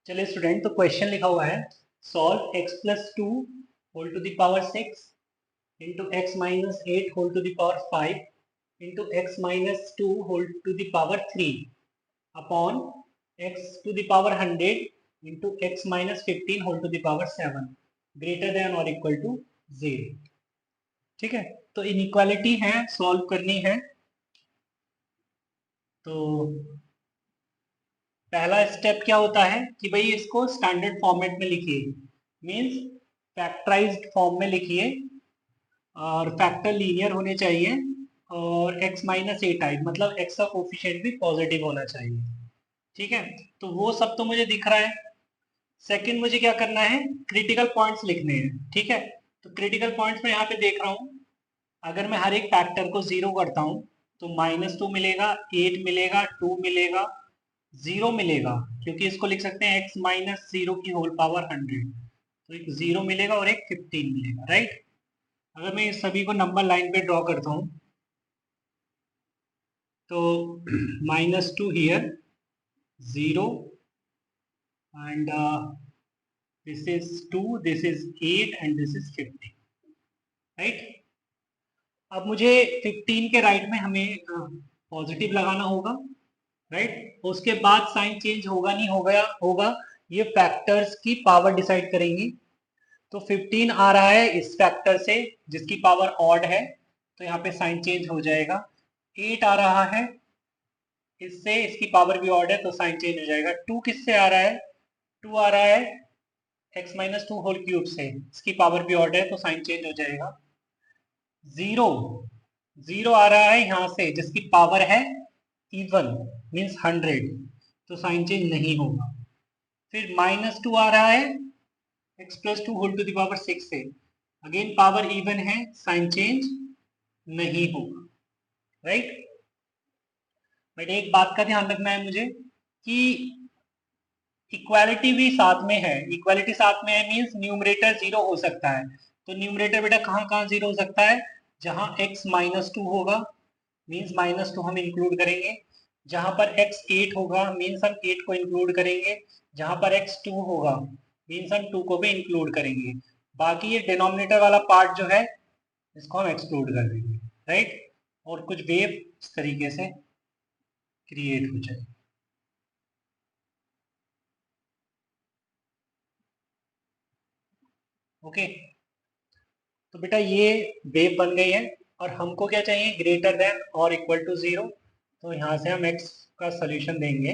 चलिए स्टूडेंट, तो क्वेश्चन लिखा हुआ है solve x plus two whole to the power six into x minus eight whole to the power five into x minus two whole to the power three upon x to the power hundred into x minus fifteen whole to the power seven greater than और equal to zero. ठीक है, तो inequality है, solve करनी है। तो पहला step क्या होता है कि भाई इसको स्टैंडर्ड फॉर्मेट में लिखिए, मींस फैक्टराइज्ड फॉर्म में लिखिए और फैक्टर लीनियर होने चाहिए और x माइनस ए टाइप, मतलब x का कोफिशिएंट भी पॉजिटिव होना चाहिए। ठीक है, तो वो सब तो मुझे दिख रहा है। सेकंड, मुझे क्या करना है, क्रिटिकल पॉइंट्स लिखने हैं। ठीक है, तो क्रिटिकल पॉइंट्स में यहाँ पे देख रहा हूँ, अगर मैं हर एक फैक्टर को जीरो करता हूँ तो माइनस टू मिलेगा, एट मिलेगा, टू मिलेगा, जीरो मिलेगा, क्योंकि इसको लिख सकते हैं एक्स माइनस जीरो की होल पावर हंड्रेड। तो एक जीरो मिलेगा और एक 15 मिलेगा, राइट। अगर मैं इस सभी को नंबर लाइन पे ड्रॉ करता हूँ तो minus two here, zero, and this is two, this is eight and this is 15, right. अब मुझे 15 के राइट में हमें पॉजिटिव लगाना होगा, राइट। उसके बाद साइन चेंज होगा नहीं होगा, होगा, ये फैक्टर्स की पावर डिसाइड करेंगी। तो 15 आ रहा है इस फैक्टर से जिसकी पावर ऑड है, तो यहाँ पे साइन चेंज हो जाएगा। 8 आ रहा है इससे, इसकी पावर भी ऑड है तो साइन चेंज हो जाएगा। 2 किससे आ रहा है, 2 आ रहा है x minus two whole cube से, इसकी पावर भी ऑड है तो साइन चेंज हो जाएगा। 0, 0 आ रहा है यहाँ से जिसकी पावर है इवन, मीन्स 100, तो साइन चेंज नहीं होगा। फिर माइनस टू आ रहा है x plus two whole to the power six से, अगेन पावर इवन है, साइन चेंज नहीं होगा, राइट। बट एक बात का ध्यान रखना है मुझे कि इक्वालिटी भी साथ में है। इक्वालिटी साथ में है मींस न्यूमरेटर जीरो हो सकता है। तो न्यूमरेटर बेटा कहाँ कहाँ जीरो हो सकता है, जहां x माइनस टू होगा मीन्स माइनस टू हम इंक्लूड करेंगे, जहां पर x एट होगा मीन्स हम एट को इंक्लूड करेंगे, जहां पर x टू होगा मीन्स हम टू को भी इंक्लूड करेंगे। बाकी ये डिनोमिनेटर वाला पार्ट जो है इसको हम एक्सक्लूड कर देंगे, राइट। और कुछ वेव इस तरीके से क्रिएट हो जाए। ओके, तो बेटा ये वेव बन गई है और हमको क्या चाहिए, ग्रेटर देन और इक्वल टू जीरो। तो यहाँ से हम x का सोल्यूशन देंगे।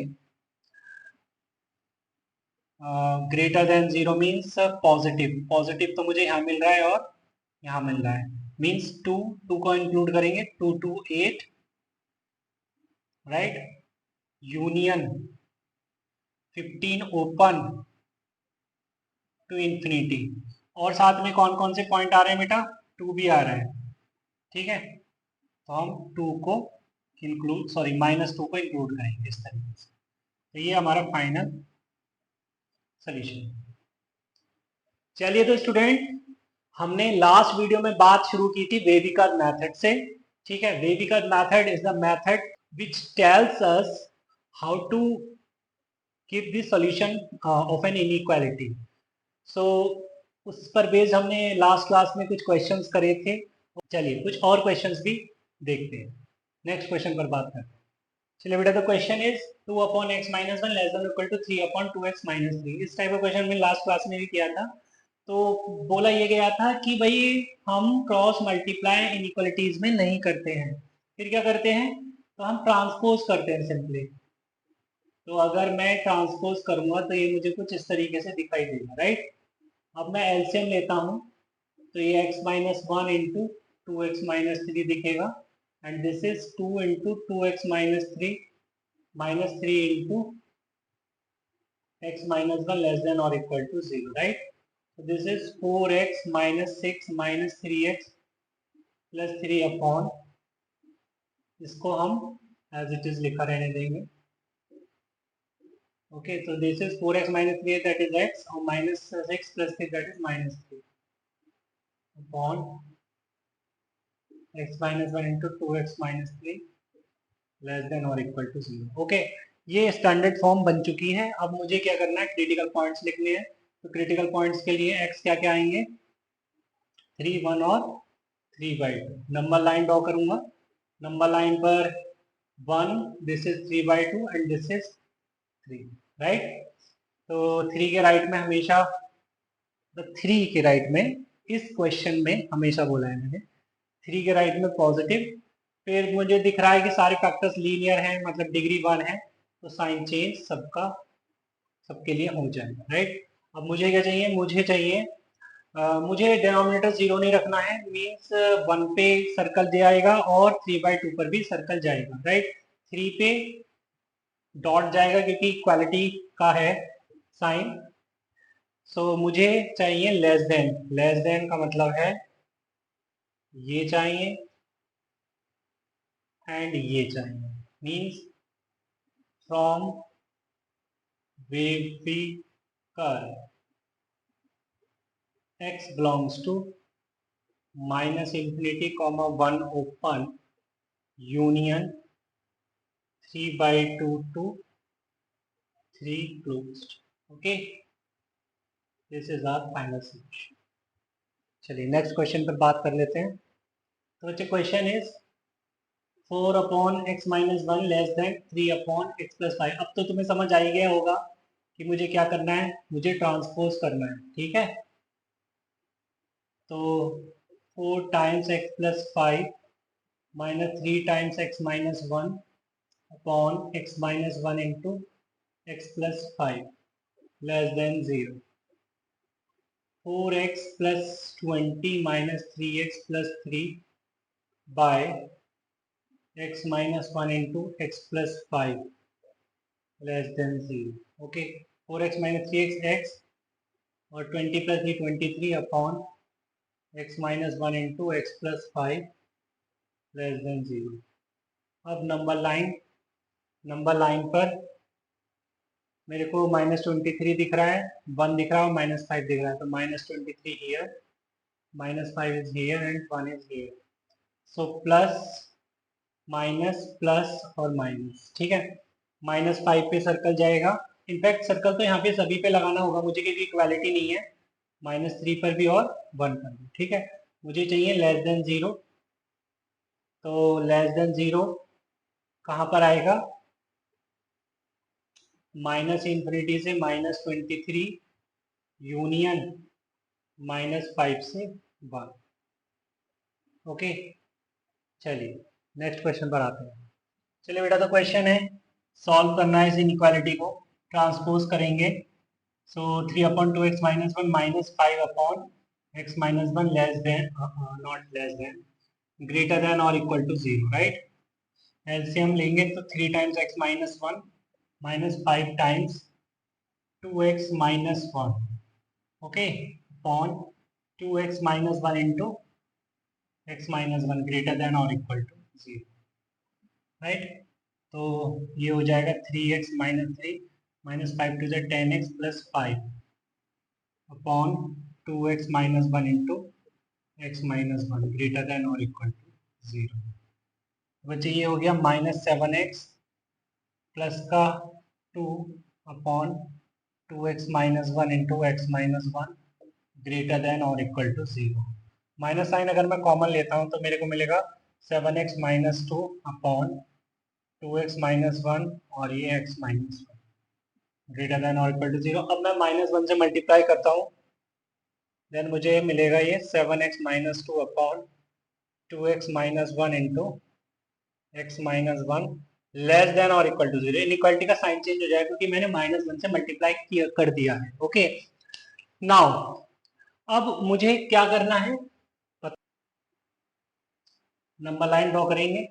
Greater than zero means positive, positive तो मुझे यहाँ मिल रहा है और यहाँ मिल रहा है, मीन्स टू, टू को इंक्लूड करेंगे, two to eight, right, union 15 open to infinity. और साथ में कौन कौन से पॉइंट आ रहे हैं बेटा, टू भी आ रहा है। ठीक है, तो हम टू को इंक्लूड, सॉरी माइनस टू को इंक्लूड करेंगे इस तरीके से। तो ये हमारा फाइनल सोल्यूशन। चलिए तो स्टूडेंट, हमने लास्ट वीडियो में बात शुरू की थी वेविकर मेथड से। ठीक है, wavy curve method is the method which tells us how to give the solution of an inequality. So उस पर बेस्ड हमने लास्ट क्लास में कुछ क्वेश्चंस करे थे। चलिए कुछ और क्वेश्चंस भी देखते हैं, नेक्स्ट क्वेश्चन पर बात करते हैं। चलिए बेटा, the question is two upon x minus one less than equal to three upon two x minus three. इस टाइप का क्वेश्चन मैंने लास्ट क्लास में भी किया था। तो बोला ये गया था कि भाई हम क्रॉस मल्टीप्लाई इनइक्वालिटीज में नहीं करते हैं, फिर क्या करते हैं, तो हम ट्रांसपोज करते हैं सिंपली। तो अगर मैं ट्रांसपोज करूंगा तो ये मुझे कुछ इस तरीके से दिखाई देगा, राइट। अब मैं एलसीएम लेता हूँ तो ये x minus one into two x minus three दिखेगा, and this is two into two x minus three into x minus one less than और equal to zero, right. so this is 4x minus 6 minus 3x plus 3 upon, इसको हम as it is लिखा रहने देंगे। Okay, तो this is 4x minus 3 that is x और minus 6 plus 3 that is minus 3 upon x minus 1 into 2x minus 3 less than or equal to 0. Okay, ये standard form बन चुकी है। अब मुझे क्या करना है, क्रिटिकल पॉइंट्स लिखने हैं। तो क्रिटिकल पॉइंट्स के लिए एक्स क्या क्या आएंगे, 3, 1 और 3/2। नंबर लाइन ड्रॉ करूंगा। नंबर लाइन पर 1, this is 3/2 and this is 3, right. तो 3 के राइट में हमेशा, 3 के राइट में इस क्वेश्चन में हमेशा बोला है मैंने, 3 के राइट में पॉजिटिव। फिर मुझे दिख रहा है कि सारे फैक्टर्स लीनियर हैं, मतलब डिग्री 1 है, तो साइन चेंज सबका सबके लिए हो जाएगा, राइट। अब मुझे क्या चाहिए, मुझे डिनोमिनेटर 0 नहीं रखना है, मीन्स 1 पे सर्कल जाएगा और 3/2 पर भी सर्कल जाएगा, राइट। 3 पे डॉट जाएगा क्योंकि इक्वालिटी का है साइन। सो मुझे चाहिए लेस देन का मतलब है ये चाहिए एंड ये चाहिए, means from wavy curve x belongs to -infinity, 1 open union 3/2 to 3 closed. Okay, this is our final solution. चलिए नेक्स्ट क्वेश्चन पर बात कर लेते हैं। तो बच्चे question is 4/x-1 less than 3/x+5। अब तो तुम्हें समझ आ ही गया होगा कि मुझे क्या करना है, मुझे ट्रांसपोज करना है, ठीक है। तो 4 times x+5 minus 3 times x-1 upon x-1 into x+5 less than 0। 4x plus 20 minus 3x plus 3 by x minus 1 into x plus 5 less than 0. Okay, 4x minus 3x x और 20 plus 3 23 upon x minus 1 into x plus 5 less than 0. अब number line पर मेरे को -23 दिख रहा है, 1 दिख रहा है और -5 दिख रहा है। तो -23 here, -5 is here and 1 is here. So plus minus plus और माइनस, ठीक है। -5 पे सर्कल जाएगा, इनफैक्ट सर्कल तो यहाँ पे सभी पे लगाना होगा मुझे क्योंकि इक्वालिटी नहीं है, -3 पर भी और 1 पर भी, ठीक है। मुझे चाहिए लेस देन 0। तो लेस देन 0 कहाँ पर आएगा, -∞ से -23 यूनियन -5 से 1। ओके, चलिए नेक्स्ट क्वेश्चन पर आते हैं। चलिए बेटा, तो क्वेश्चन है सॉल्व करना है इस इनइक्वालिटी को, ट्रांसपोज करेंगे। सो 3/2x minus 1 minus 5/x minus 1 less than not less than greater than or equal to 0, right। LCM लेंगे तो 3 times x minus 1 minus 5 times 2x minus 1, okay, upon 2x minus 1 into x minus 1 greater than or equal to 0, right. तो ये हो जाएगा 3x minus 3 minus 5 to the 10x plus 5 upon 2x minus 1 into x minus 1 greater than or equal to 0। बच्चे ये हो गया -7x plus का 2 upon 2x minus 1 into x minus 1 greater than और इक्वल टू 0। माइनस साइन अगर मैं common लेता हूँ तो मेरे को मिलेगा 7x minus 2 upon 2x minus 1 और ये x minus 1 ग्रेटर देन और इक्वल टू 0। अब मैं -1 से मल्टीप्लाई करता हूँ, देन मुझे मिलेगा ये 7x minus 2 upon 2x minus 1 into x minus 1 less than और इक्वल टू 0। इनइक्वालिटी का साइन चेंज हो जाएगा क्योंकि मैंने -1 से मल्टीप्लाई कर दिया है। ओके, नाउ अब मुझे क्या करना है, नंबर लाइन ड्रॉ करेंगे।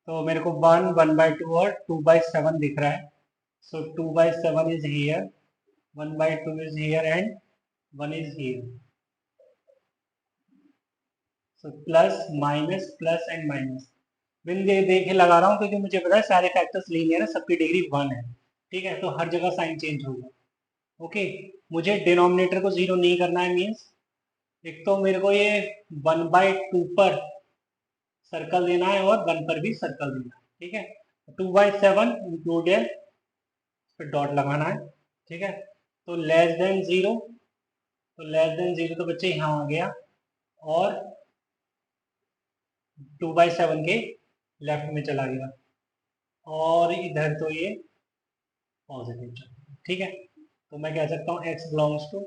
तो मेरे को 1, 1/2 और 2/7 दिख रहा है। So 2/7 is here, 1/2 is here and 1 is here. So plus minus plus and minus बिन देखे लगा रहा हूँ क्योंकि मुझे पता है सारे फैक्टर्स लीनियर है, सबकी डिग्री 1 है, ठीक है। तो हर जगह साइन चेंज होगा। ओके, मुझे डिनोमिनेटर को 0 नहीं करना है, मीन्स एक तो मेरे को ये 1/2 पर सर्कल देना है और 1 पर भी सर्कल देना है, ठीक है। 2/7 इंक्लूडेड, फिर डॉट लगाना है, ठीक है। तो लेस देन जीरो, तो लेस देन जीरो तो बच्चे यहाँ आ गया, और 2/7 के लेफ्ट में चला गया, और इधर तो ये पॉजिटिव, ठीक है। तो मैं कह सकता हूँ x belongs to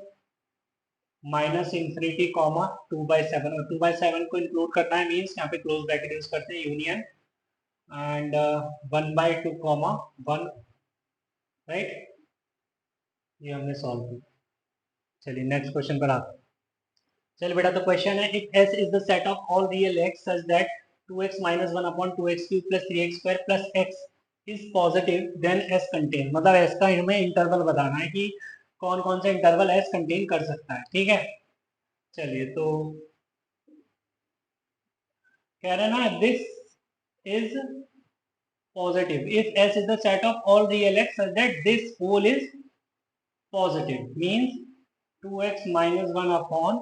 minus infinity comma 2/7, और 2/7 को इंक्लूड करना है मीन्स यहाँ पे क्लोज ब्रैकेट यूज करते हैं, यूनियन एंड 1/2 कॉमा 1, राइट। ये हमने सॉल्व किया। चलिए नेक्स्ट क्वेश्चन पर आते हैं। चल बेटा, तो क्वेश्चन है, if s is the set of all real x such that 2x minus 1 upon 2x cube plus 3x square plus x is positive, then s contain, मतलब s का हमें इंटरवल बताना है कि कौन कौन सा इंटरवल s कंटेन कर सकता है, ठीक है। चलिए, तो कह रहे हैं ना, this is positive if s is the set of all real x such that this whole is positive, means 2x minus 1 upon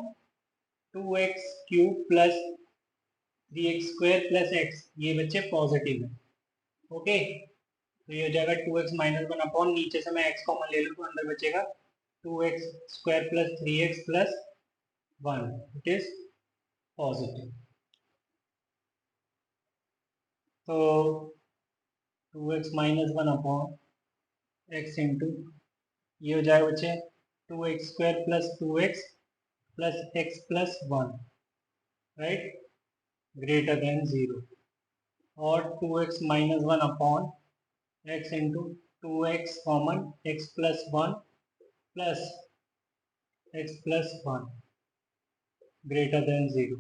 2x cube plus 3x square plus x, ये बच्चे पॉजिटिव है, ओके। तो ये हो जाएगा 2x minus 1 upon, नीचे से मैं x कॉमन ले लूँ तो अंदर बचेगा 2x square plus 3x plus 1, it is positive. तो 2x minus 1 upon x into, ये हो जाएगा बच्चे 2x square plus 2x plus x plus 1, right, greater than 0, और 2x minus 1 upon x into 2x common x plus 1 plus x plus 1 greater than 0.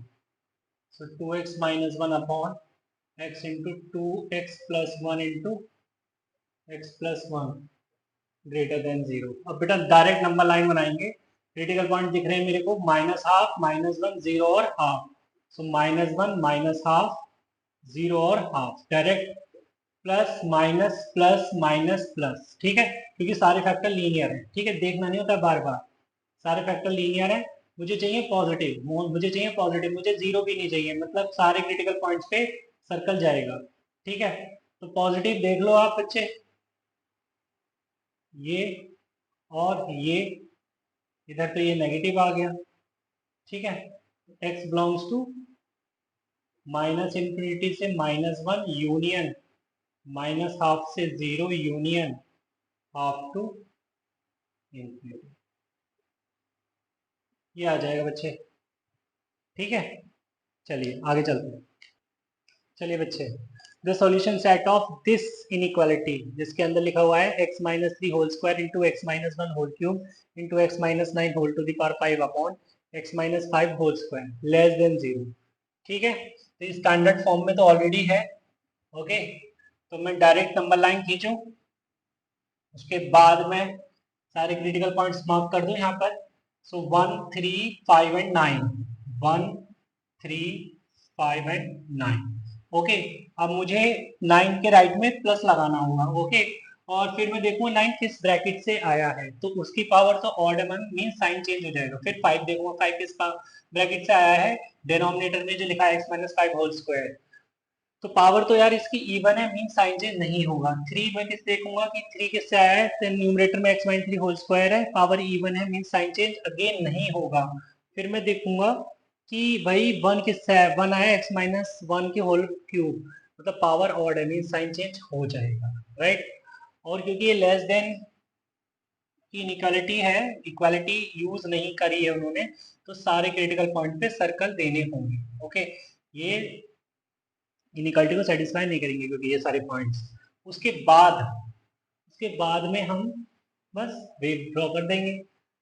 So 2x minus 1 upon x into 2x plus 1 into x plus 1 greater than 0. अब बेटा direct number line बनाएंगे, critical point दिख रहे हैं मेरे को, minus half, minus 1, 0 और half. So minus 1 minus half, 0 और half, direct plus minus plus minus plus, ठीक है, क्योंकि सारे फैक्टर लीनियर है, ठीक है, देखना नहीं होता बार बार, सारे फैक्टर लीनियर है। मुझे चाहिए पॉजिटिव, मुझे चाहिए पॉजिटिव, मुझे जीरो भी नहीं चाहिए, मतलब सारे क्रिटिकल पॉइंट्स पे सर्कल जाएगा, ठीक है। तो पॉजिटिव देख लो आप बच्चे, ये और ये, इधर तो ये नेगेटिव आ गया, ठीक है। x belongs to minus infinity से -1 यूनियन माइनस हाफ से 0 यूनियन हाफ टू इंफिनिटी, ये आ जाएगा बच्चे, ठीक है। चलिए आगे चलते हैं। चलिए बच्चे, the solution set of this inequality, जिसके अंदर लिखा हुआ है x minus 3 whole square into x minus 1 whole cube into x minus 9 whole to the power 5 upon x minus 5 whole square less than 0, ठीक है। तो स्टैंडर्ड फॉर्म में तो ऑलरेडी है, ओके। तो मैं डायरेक्ट नंबर लाइन खींचूं, उसके बाद में सारे क्रिटिकल पॉइंट्स मार्क कर दूं यहाँ पर। सो 1 3 5 एंड 9, 1 3 5 एंड 9, ओके। अब मुझे 9 के राइट में प्लस लगाना होगा, ओके। और फिर मैं देखूंगा 9 किस ब्रैकेट से आया है, तो उसकी पावर तो ऑड मीन साइन चेंज हो जाएगा। फिर 5 देखूंगा 5 किस ब्रैकेट से आया है, डिनोमिनेटर में जो लिखा है x माइनस 5 होल स्क्वायर, तो पावर तो यार इसकी इवन है, मीन साइन चेंज नहीं होगा। 3 में किस देखूंगा कि 3 किससे आया है, तो न्यूमरेटर में x माइनस 3 होल स्क्वायर है, पावर इवन है, मीन साइन चेंज अगेन नहीं होगा। फिर मैं देखूंगा कि भाई 1 किससे आया, 1 आया x माइनस 1 के होल क्यूब, मतलब पावर ऑड है, मीन साइन चेंज हो जाएगा, राइट। और क्योंकि ये लेस देन की इनइक्वालिटी है, इक्वालिटी यूज नहीं करी है उन्होंने, तो सारे क्रिटिकल पॉइंट पे सर्कल देने होंगे, ओके। ये इनइक्वालिटी को सेटिस्फाई नहीं करेंगे क्योंकि ये सारे पॉइंट्स, उसके बाद में हम बस वेव ड्रॉ कर देंगे,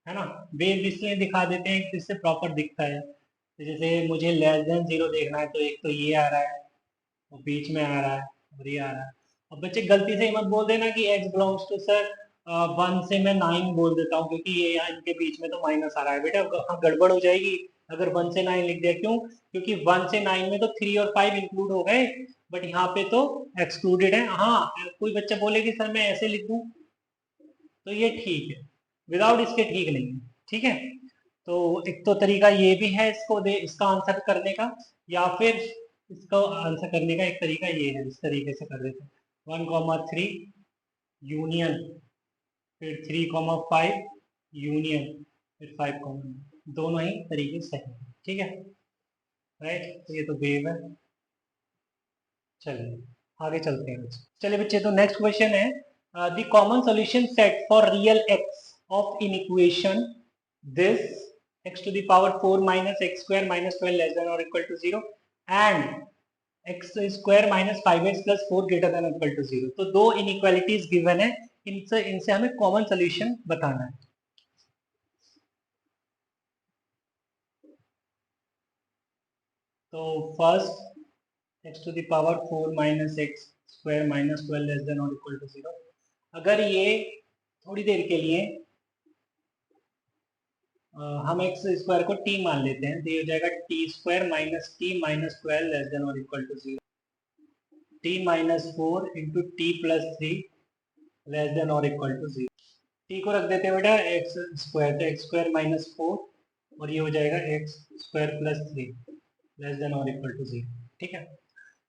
है ना। वेव इसलिए दिखा देते हैं कि इससे प्रॉपर दिखता है। तो जैसे मुझे लेस देन 0 देखना है, तो एक तो ये आ रहा है और बीच में आ रहा है और ये आ रहा है। अब बच्चे गलती से ही मत बोल देना कि x बिलोंग्स टू सर 1 से मैं 9 बोल देता हूँ, क्योंकि ये यहाँ इनके बीच में तो माइनस आ रहा है बेटा, हाँ गड़बड़ हो जाएगी अगर 1 से 9 लिख दिया। क्यों? क्योंकि 1 से 9 में तो 3 और 5 इंक्लूड हो गए, बट यहाँ पे तो एक्सक्लूडेड है। हाँ, कोई बच्चा बोले कि सर मैं ऐसे लिख दूं, तो ये ठीक है, विदाउट इसके ठीक नहीं है, ठीक है। तो एक तो तरीका ये भी है इसको इसका आंसर करने का, या फिर इसको आंसर करने का एक तरीका ये है, इस तरीके से कर देते हैं। 1,3 यूनियन, फिर 3,5 यूनियन, फिर 5, दोनों ही तरीके सही है, ठीक है, राइट। तो ये तो वेव है। चलिए आगे चलते हैं बच्चे। चलिए बच्चे, तो नेक्स्ट क्वेश्चन है the common solution set for real x of in equation this x to the power 4 minus x square minus 12 less than or equal to 0 and x square minus 5x plus 4 greater than or equal to 0। तो दो inequalities given है, इनसे हमें common solution बताना है। तो first x to the power 4 minus x square minus 12 less than or equal to 0। अगर ये थोड़ी देर के लिए हम एक्स स्क्वायर को t मान लेते हैं, तो ये हो जाएगा T square minus T minus 12 less than और equal to 0, T minus 4 into T plus 3 less than और इक्वल टू 0। टी को रख देते हैं बेटा एक्स स्क्वायर, तो एक्स स्क्वायर माइनस 4 और ये हो जाएगा x square plus 3 less than और इक्वल टू 0, ठीक है।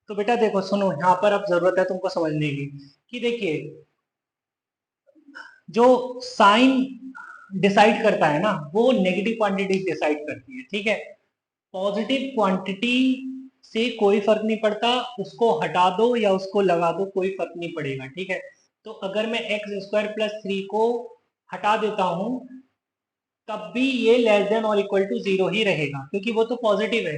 तो बेटा देखो सुनो, यहाँ पर अब जरूरत है तुमको समझने की कि देखिए जो साइन डिसाइड करता है ना, वो नेगेटिव क्वांटिटी डिसाइड करती है, ठीक है। पॉजिटिव क्वांटिटी से कोई फर्क नहीं पड़ता, उसको हटा दो या उसको लगा दो कोई फर्क नहीं पड़ेगा, ठीक है। तो अगर मैं एक्स स्क्वायर प्लस 3 को हटा देता हूं तब भी ये लेस देन और इक्वल टू 0 ही रहेगा, क्योंकि वो तो पॉजिटिव है,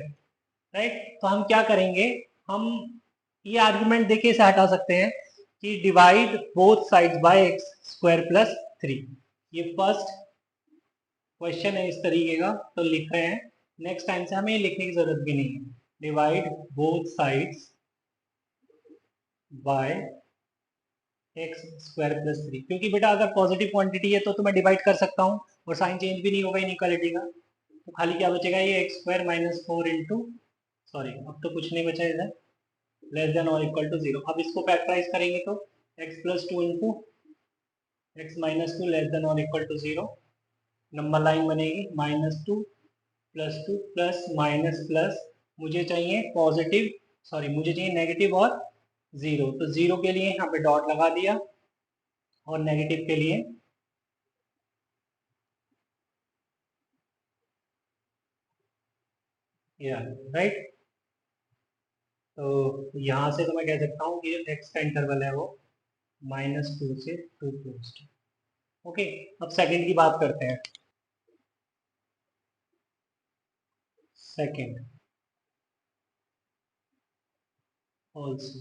राइट। तो हम क्या करेंगे, हम ये आर्गुमेंट देके इसे हटा सकते हैं कि divide both sides by x square plus 3। ये फर्स्ट क्वेश्चन है इस तरीके का, तो लिख रहे हैं। नेक्स्ट टाइम से हमें ये लिखने की जरूरत भी नहीं है, divide both sides by x square plus 3, क्योंकि बेटा अगर पॉजिटिव क्वांटिटी है तो मैं डिवाइड कर सकता हूँ और साइन चेंज भी नहीं होगा इनइक्वालिटी का। तो खाली क्या बचेगा, ये x square minus 4 into, sorry अब तो कुछ नहीं बचा इधर, लेस देन और इक्वल टू 0। अब इसको फैक्टराइज करेंगे तो x plus 2 into x minus 2 less than और इक्वल टू 0। नंबर लाइन बनेगी -2 +2 प्लस माइनस प्लस, मुझे चाहिए पॉजिटिव, सॉरी मुझे चाहिए नेगेटिव और 0, तो 0 के लिए यहाँ पे डॉट लगा दिया और नेगेटिव के लिए राइट। तो यहाँ से तो मैं कह सकता हूँ कि जो एक्स का इंटरवल है वो -2 से 2 क्लोज टू। ओके, अब सेकंड की बात करते हैं। सेकंड ऑल्सो,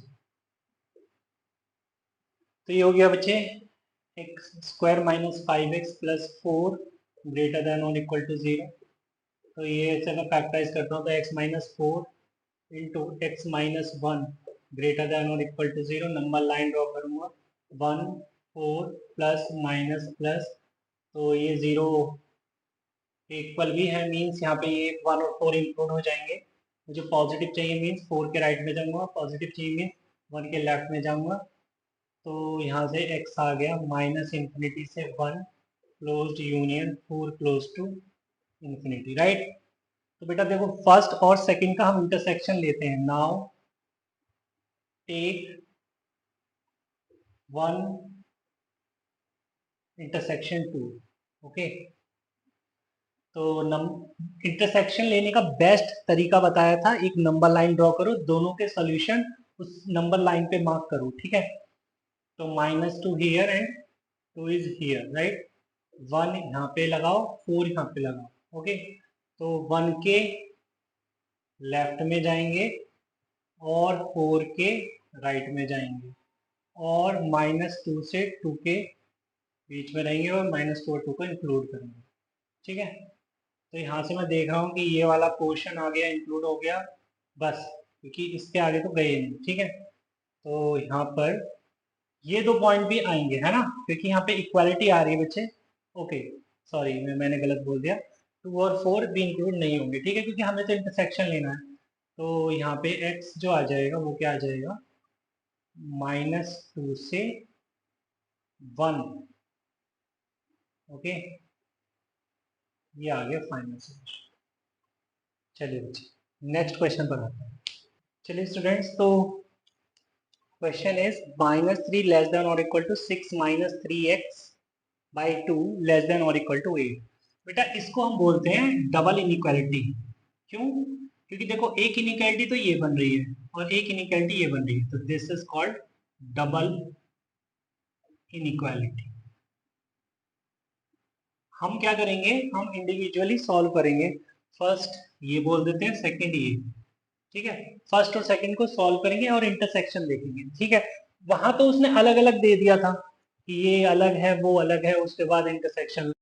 तो ये हो गया बच्चे x square minus 5x plus 4 greater than और इक्वल टू 0। तो ये ऐसे मैं फैक्टराइज करता हूँ, तो x minus 4 into x minus 1 greater than और equal to 0। Number line draw करूँगा 1 4 प्लस माइनस प्लस, तो ये 0 इक्वल भी है, मीन्स यहाँ पे ये 1 और 4 इंक्लूड हो जाएंगे। मुझे पॉजिटिव चाहिए मीन्स 4 के राइट में जाऊँगा, पॉजिटिव चाहिए मीन्स 1 के लेफ्ट में जाऊँगा। तो यहाँ से x आ गया माइनस इंफिनिटी से 1 closed union 4 close to infinity, right. तो बेटा देखो फर्स्ट और सेकंड का हम इंटरसेक्शन लेते हैं। Now take one intersection 2, okay. तो इंटरसेक्शन लेने का बेस्ट तरीका बताया था, एक नंबर लाइन ड्रॉ करो, दोनों के सोल्यूशन उस नंबर लाइन पे मार्क करो, ठीक है। तो -2 here and 2 is here, right. 1 यहाँ पे लगाओ, 4 यहाँ पे लगाओ, ओके। तो 1 के लेफ्ट में जाएंगे और 4 के राइट में जाएंगे और -2 से 2 के बीच में रहेंगे और -2 और 2 को इंक्लूड करेंगे, ठीक है। तो यहाँ से मैं देख रहा हूँ कि ये वाला पोर्शन आ गया, इंक्लूड हो गया बस, क्योंकि इसके आगे तो गए नहीं, ठीक है। तो यहाँ पर ये दो पॉइंट भी आएंगे, है ना, क्योंकि यहाँ पे इक्वालिटी आ रही है बच्चे, ओके। सॉरी मैंने गलत बोल दिया, 2 और 4 भी इंक्लूड नहीं होंगे, ठीक है, क्योंकि हमें तो इंटरसेक्शन लेना है। तो यहाँ पे x जो आ जाएगा वो क्या आ जाएगा, -2 से 1, ओके। ये आ गया फाइनल सोल्यूशन। चलिए बच्चे नेक्स्ट क्वेश्चन पर आते हैं। चलिए स्टूडेंट्स, तो क्वेश्चन इज -3 लेस देन और equal to 6 -3x by 2 less than और इक्वल टू 8। बेटा इसको हम बोलते हैं डबल इनइक्वालिटी। क्यों? क्योंकि देखो एक इनइक्वालिटी तो ये बन रही है और एक इनइक्वालिटी ये बन रही है, तो this is called double inequality. हम क्या करेंगे, हम इंडिविजुअली सॉल्व करेंगे। फर्स्ट ये बोल देते हैं, सेकंड ये, ठीक है। फर्स्ट और सेकंड को सॉल्व करेंगे और इंटरसेक्शन देखेंगे, ठीक है। वहां तो उसने अलग अलग दे दिया था कि ये अलग है वो अलग है, उसके बाद इंटरसेक्शन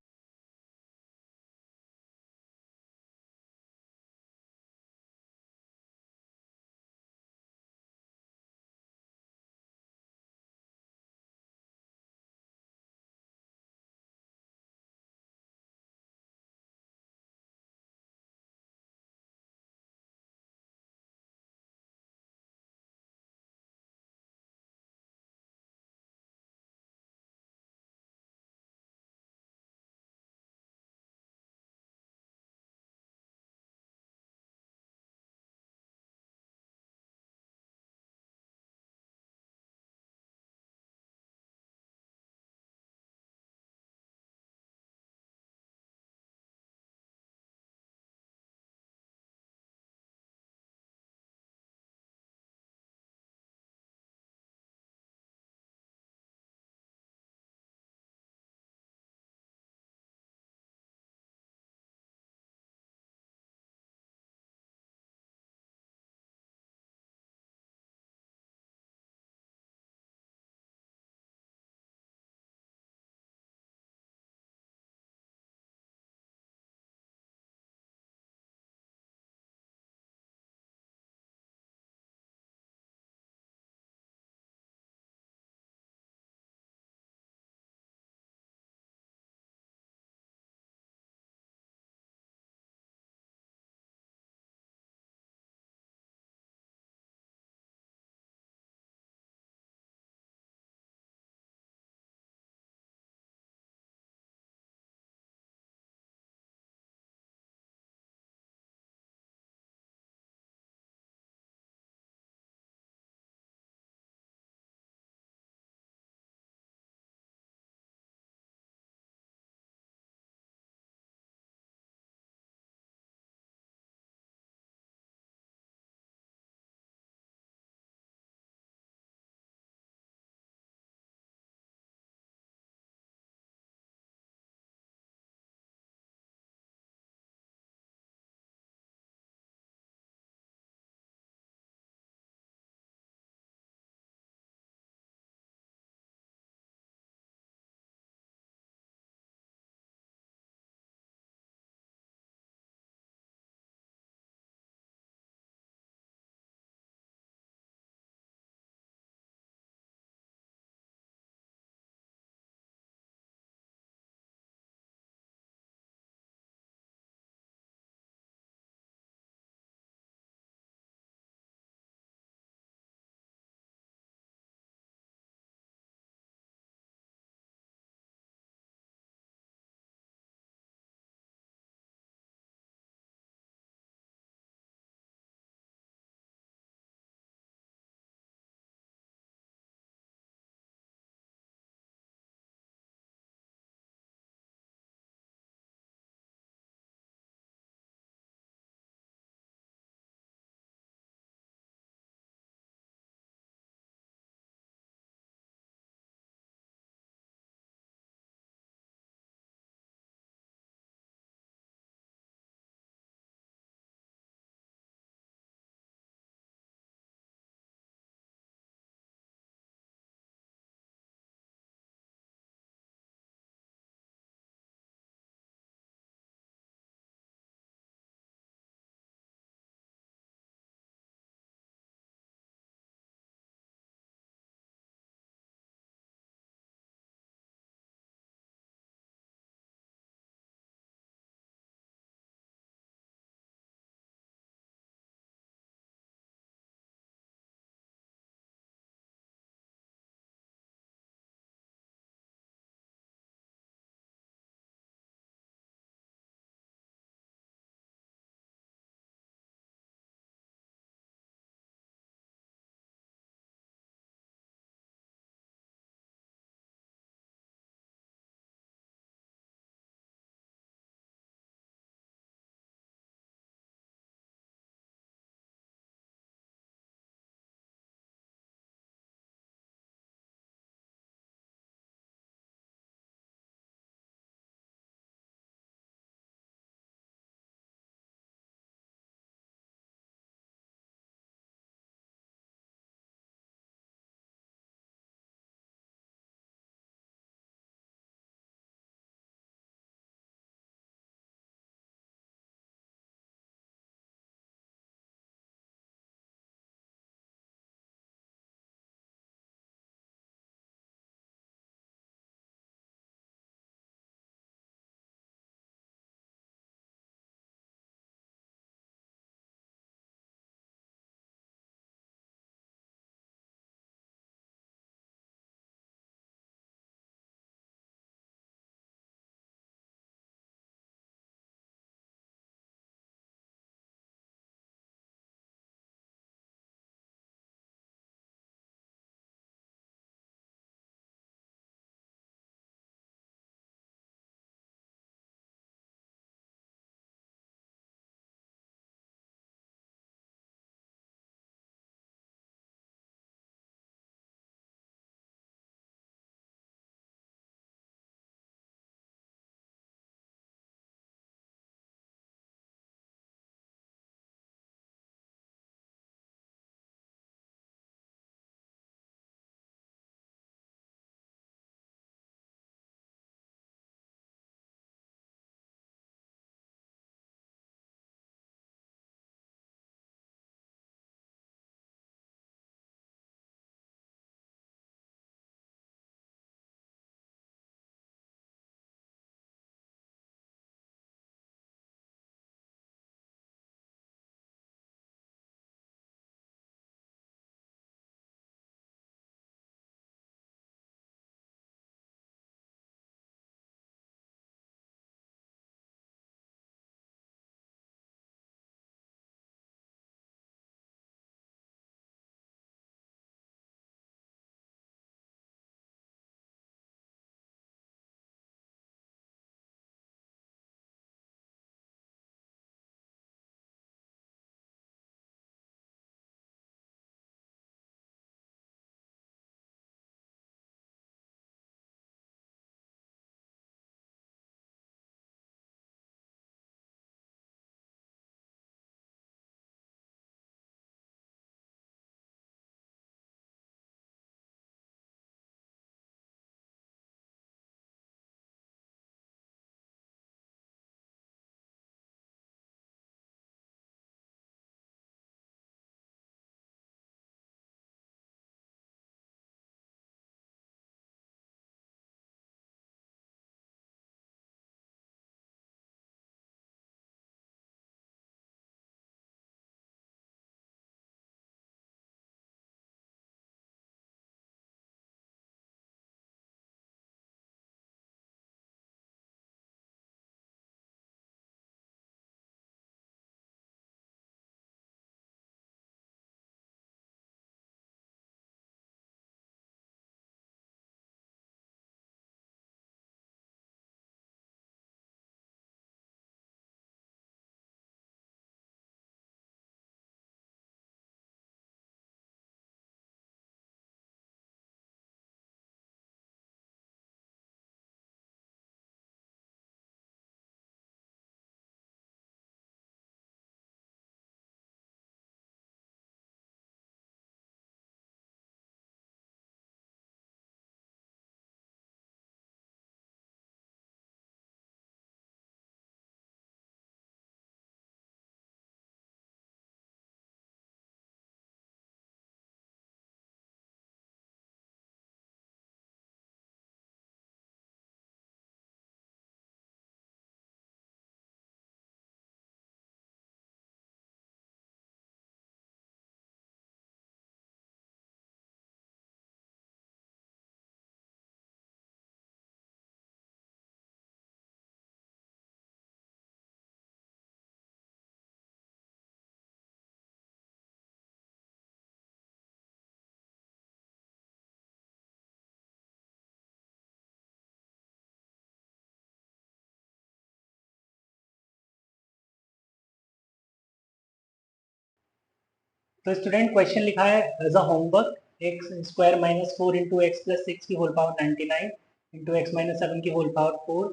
तो स्टूडेंट क्वेश्चन लिखा है as a homework x square minus four into x plus six की whole power 99 into x minus seven की whole power 4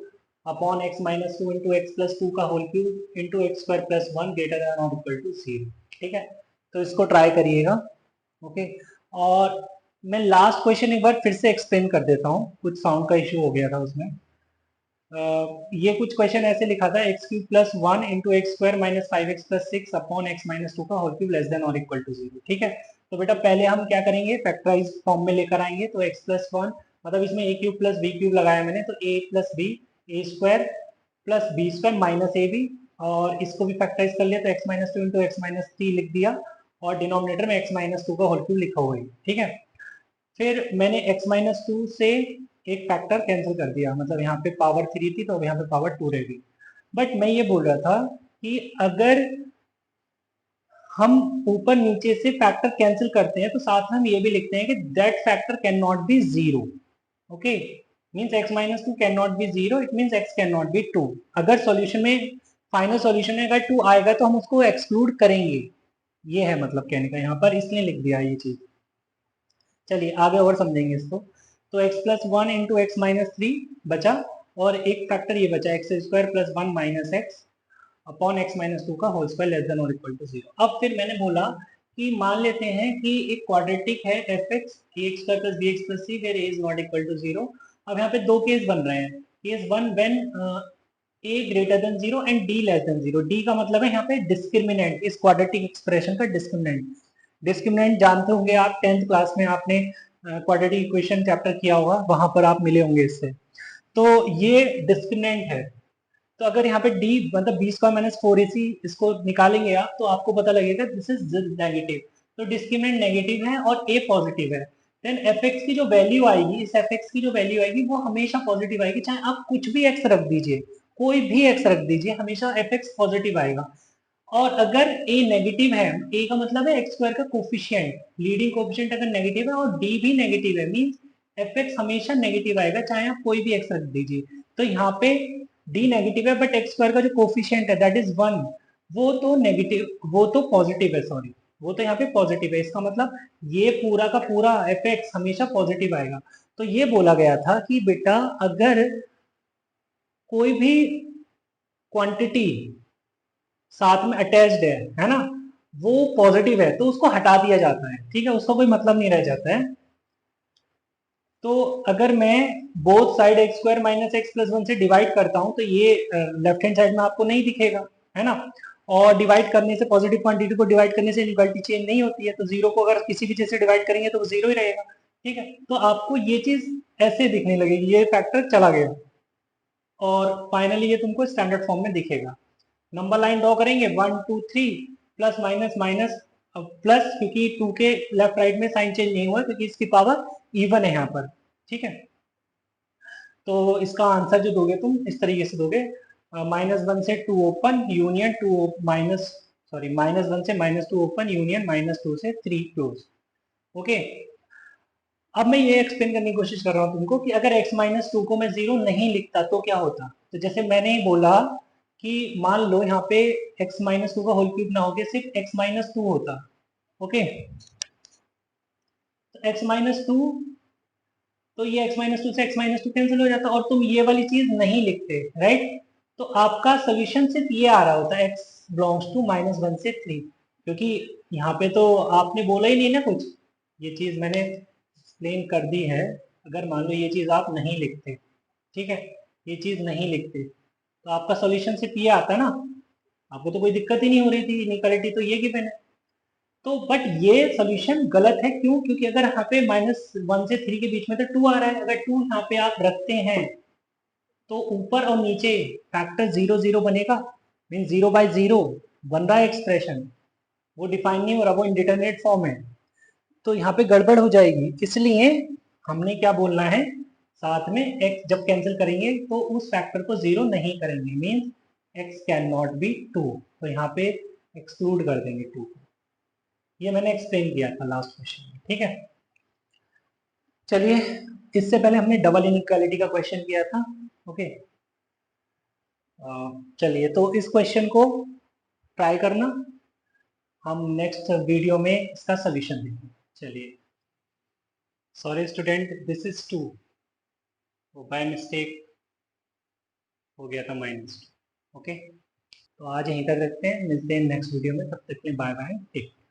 upon x minus two into x plus two का whole cube into x square plus one greater than और equal to zero. ठीक है, तो इसको try करिएगा। Okay, और मैं लास्ट क्वेश्चन एक बार फिर से एक्सप्लेन कर देता हूँ, कुछ साउंड का इशू हो गया था उसमें। ये कुछ क्वेश्चन ऐसे लिखा था x cube plus one into x square minus five x plus six upon x minus two का होल क्यूब लेस देन और इक्वल टू जीरो। ठीक है, तो बेटा पहले हम क्या करेंगे, फैक्टराइज फॉर्म में लेकर आएंगे। तो एक्स प्लस वन मतलब इसमें A cube plus B cube लगाया मैंने, तो A plus B A square plus B square minus A B, और इसको भी फैक्टराइज कर लिया तो X minus two into x minus three लिख दिया, और डिनोमिनेटर में एक्स माइनस टू का होल क्यूब लिखा हुआ है। ठीक है, फिर मैंने x माइनस टू से एक फैक्टर कैंसिल कर दिया, मतलब यहाँ पे पावर थ्री थी तो यहाँ पे पावर टू रह गई। बट मैं ये बोल रहा था कि अगर हम ऊपर नीचे से फैक्टर कैंसिल करते हैं तो साथ में हम ये भी लिखते हैं कि that factor can not be zero. Okay, means x minus two can not be zero, it means x can not be two. अगर सॉल्यूशन में, फाइनल सॉल्यूशन में अगर टू आएगा तो हम उसको एक्सक्लूड करेंगे, ये है मतलब कहने का यहाँ पर, इसलिए लिख दिया ये चीज। चलिए आगे और समझेंगे इसको। तो x plus one into x minus three बचा, और एक फैक्टर ये बचा x square plus one minus x upon x minus two का होल स्क्वायर लेस देन और इक्वल टू जीरो। अब फिर मैंने बोला कि मान लेते हैं कि एक क्वाड्रेटिक है f x x square plus b x plus c where a is not equal to zero. अब यहाँ पे दो केस बन रहे हैं। Case one when a greater than zero and d less than zero. D का मतलब है यहाँ पे डिस्क्रिमिनेंट, इस क्वाड्रेटिक एक्सप्रेशन का डिस्क्रिमिनेंट। डिस्क्रिमिनेंट जानते होंगे आप, 10th क्लास में आपने क्वाड्रेटिक इक्वेशन चैप्टर किया होगा, वहां पर आप मिले होंगे इससे। तो ये डिस्क्रिमिनेंट है। तो अगर यहाँ पे d मतलब b square minus four ac इसको निकालेंगे आप, तो आपको पता लगेगा दिस इज नेगेटिव। तो डिस्क्रिमिनेंट नेगेटिव है और a पॉजिटिव है, देन एफ एक्स की जो वैल्यू आएगी, इस एफ एक्स की जो वैल्यू आएगी वो हमेशा पॉजिटिव आएगी, चाहे आप कुछ भी x रख दीजिए, कोई भी x रख दीजिए, हमेशा एफ एक्स पॉजिटिव आएगा। और अगर a नेगेटिव है, a का मतलब है एक्स स्क्वायर का कोफिशिएंट, लीडिंग कोफिशिएंट अगर नेगेटिव है और d भी नेगेटिव है, मींस एफ एक्स हमेशा नेगेटिव आएगा, चाहे आप कोई भी x रख दीजिए। तो यहाँ पे d नेगेटिव है बट एक्स स्क्वायर का जो कोफिशिएंट है दैट इज वन, वो तो नेगेटिव, वो तो पॉजिटिव है, सॉरी वो तो यहाँ पे पॉजिटिव है। इसका मतलब ये पूरा का पूरा एफ एक्स हमेशा पॉजिटिव आएगा। तो ये बोला गया था कि बेटा अगर कोई भी क्वांटिटी साथ में अटैच्ड है ना, वो पॉजिटिव है तो उसको हटा दिया जाता है। ठीक है, उसका कोई मतलब नहीं रह जाता है। तो अगर मैं both side x square minus x plus one से डिवाइड करता हूं तो ये लेफ्ट हैंड साइड में आपको नहीं दिखेगा, है ना। और डिवाइड करने से, पॉजिटिव क्वांटिटी को डिवाइड करने से इनइक्वालिटी चेंज नहीं होती है, तो जीरो को अगर किसी भी चीज से डिवाइड करेंगे तो वो जीरो ही रहेगा। ठीक है, तो आपको ये चीज ऐसे दिखने लगेगी, ये फैक्टर चला गया, और फाइनली ये तुमको स्टैंडर्ड फॉर्म में दिखेगा। नंबर लाइन ड्रॉ करेंगे, one two three, plus minus minus plus, क्योंकि टू के लेफ्ट राइट में साइन चेंज नहीं हुआ क्योंकि इसकी पावर इवन है यहाँ पर। ठीक है, तो इसका आंसर जो दोगे तुम इस तरीके से दोगे, माइनस वन से two open union two minus, sorry minus one से minus two open union minus two से थ्री क्लोज। ओके, अब मैं ये एक्सप्लेन करने की कोशिश कर रहा हूँ तुमको कि अगर x माइनस टू को मैं जीरो नहीं लिखता तो क्या होता। तो जैसे मैंने ही बोला कि मान लो यहाँ पे x माइनस टू का होल क्यूब ना होके सिर्फ x माइनस टू होता। ओके, तो x माइनस टू, तो ये x माइनस टू से x माइनस टू कैंसिल हो जाता और तुम ये वाली चीज नहीं लिखते, राइट। तो आपका सोल्यूशन सिर्फ ये आ रहा होता x belongs to minus one से थ्री, क्योंकि यहाँ पे तो आपने बोला ही नहीं ना कुछ, ये चीज मैंने एक्सप्लेन कर दी है। अगर मान लो ये चीज आप नहीं लिखते, ठीक है, ये चीज नहीं लिखते, तो आपका सॉल्यूशन सिर्फ ये आता ना, आपको तो कोई दिक्कत ही नहीं हो रही थी, इनइक्वालिटी तो ये गिवन है। तो बट ये सोल्यूशन गलत है, क्यों? क्योंकि अगर यहाँ पे माइनस वन से थ्री के बीच में तो टू आ रहा है, अगर टू यहाँ पे आप रखते हैं तो ऊपर और नीचे फैक्टर जीरो जीरो बनेगा, मीन जीरो बाय जीरो बन रहा है एक्सप्रेशन, वो डिफाइन नहीं हो रहा, वो इनडिटरमिनेट फॉर्म है, तो यहाँ पे गड़बड़ हो जाएगी। इसलिए हमने क्या बोलना है, साथ में x जब कैंसिल करेंगे तो उस फैक्टर को जीरो नहीं करेंगे, means x can not be two, तो यहाँ पे एक्सक्लूड कर देंगे टू। ये मैंने एक्सप्लेन किया था लास्ट क्वेश्चन में। ठीक है, चलिए इससे पहले हमने डबल इनइक्वालिटी का क्वेश्चन किया था। ओके, चलिए तो इस क्वेश्चन को ट्राई करना। हम नेक्स्ट वीडियो में इसका सोल्यूशन देखेंगे। चलिए, सॉरी स्टूडेंट, दिस इज 2, वो बाय मिस्टेक हो गया था -2। ओके, तो आज यहीं तक रखते हैं, मिलते हैं नेक्स्ट वीडियो में, तब तक के लिए बाय बाय, टेक केयर।